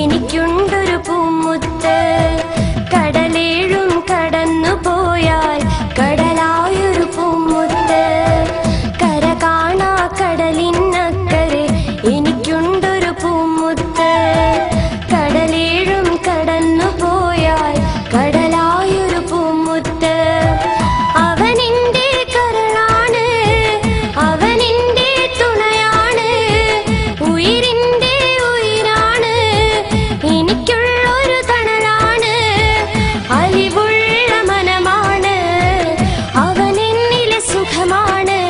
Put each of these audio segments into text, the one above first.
എനിക്കുണ്ടൊരു പൂമുത്ത്. കടലേഴും കടന്നു പോയാൽ കടലായൊരു പൂമുത്ത്. കര കാണാ കടലിനക്കരെ എനിക്കുണ്ടൊരു പൂമുത്ത്. കടലേഴും കടന്നു പോയാൽ കടലായൊരു പൂമുത്ത്. അവനെന്റെ കരളാണ്, അവനെന്റെ തുണയാണ്, ഉയിരിന്റെ ഉയിരാണ്, എനിക്കുള്ളൊരു തണലാണ്, അലിവുള്ള മനമാണ്, അവനെന്നിലെ സുഖമാണ്.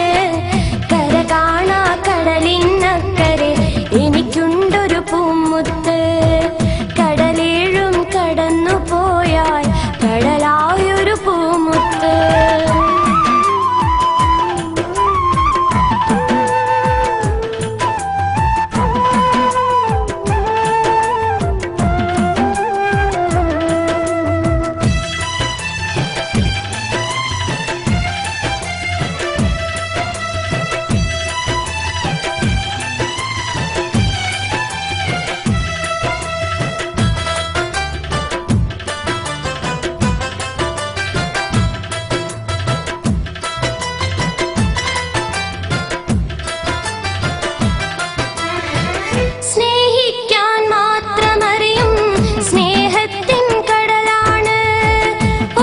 കര കാണാ കടലിനക്കരെ എനിക്കുണ്ടൊരു പൂമുത്ത്. കടലേഴും കടന്നു പോയാൽ കടലായൊരു പൂമുത്ത്. സ്നേഹിക്കാൻ മാത്രമറിയും സ്നേഹത്തിൻ കടലാണ്,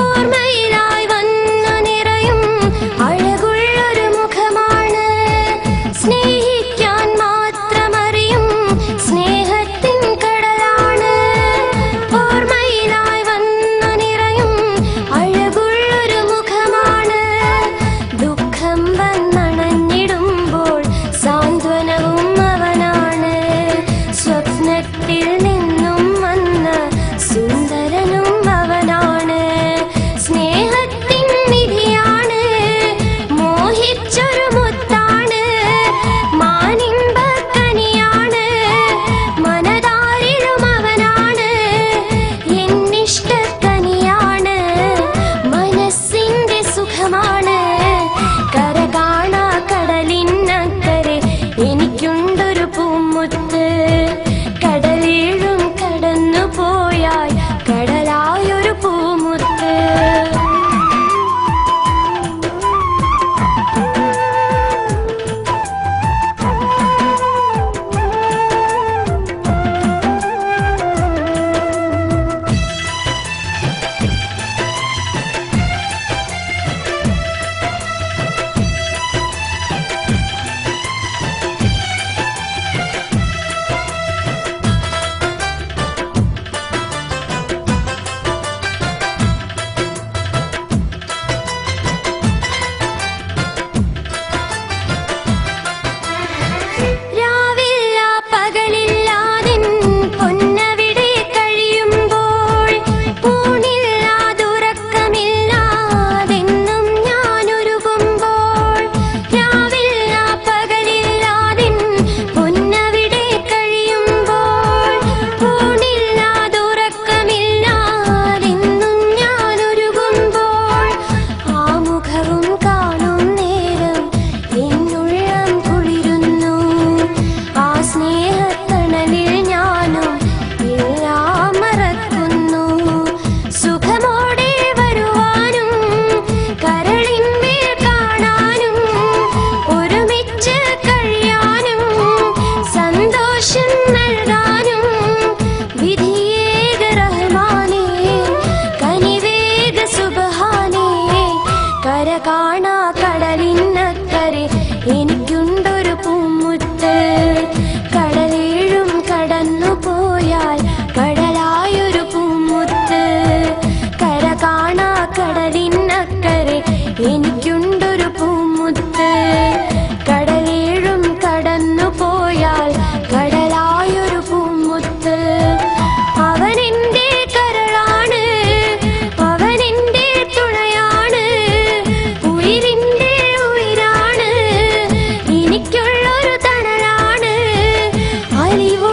ഓർമ്മയിലായി വന്നു നിറയും അഴകുള്ളൊരു മുഖമാണ്. സ്നേഹിക്കാൻ മാത്രമറിയും സ്നേഹത്തിൻ കടലാണ്, ഓർമ്മയിലായി വന്നു നിറയും അഴകുള്ളൊരു മുഖമാണ്. ദുഃഖം വന്നണഞ്ഞിടുമ്പോൾ സാന്ത്വനവും അവനാണ്, സ്വപ്നത്തിൽ നിന്നും വന്ന സുന്ദരനും അവനാണ്. സ്നേഹത്തിൻ നിധിയാണ്, മോഹിച്ചൊരു മുത്താണ്, മാനിമ്പക്കനിയാണ്, മനതാരിലും അവനാണ്, എന്നിഷ്ടക്കനിയാണ്, മനസ്സിന്റെ സുഖമാണ്. കര കാണാ കടലിനക്കരെ എനിക്കുണ്ടൊരു പൂമുത്ത്. കടലേഴും കടന്നു പോയാൽ കടലായൊരു പൂമുത്ത്. രാവില്ല പകലില്ലാതിൻ പൊന്നവിടെ കഴിയുമ്പോൾ, ഊണില്ലാതുറക്കമില്ലാതെന്നും ഞാനൊരുകുമ്പോൾ. രാവില്ല പകലില്ലാതിൻ പൊന്നവിടെ കഴിയുമ്പോൾ, ഊണില്ലാതുറക്കമില്ലാതെന്നും ഞാനൊരുകുമ്പോൾ. ആ മുഖവും കാണും നേരം എന്നുള്ളം കുളിരുന്നു, ആ സ്നേഹത്തണലിൽ ഞാനും എല്ലാം മറക്കുന്നു. സുഖമോടെ വരുവാനും കരളിന്മേൽ കാണാനും ഒരുമിച്ച് കഴിയാനും സന്തോഷം നൽകാനും വിധിയേക റഹ്മാനേ, കനിവേക സുബ്ഹാനേ. കര കാണാ കടലിനക്കരെ എനിക്കുണ്ടൊരു പൂമുത്ത്. കടലേഴും കടന്നു പോയാൽ കടലായൊരു പൂമുത്ത്. കര കാണാ കടലിനക്കരെ എനിക്കുണ്ടൊരു പൂമുത്ത്. കടലേഴും കടന്നു പോയാൽ കടലായൊരു പൂമുത്ത്. അവനെന്റെ കരളാണ്, അവനെന്റെ തുണയാണ്, ഉയിരിന്റെ ഉയിരാണ്, എനിക്കുള്ളൊരു തണലാണ്, അലിവു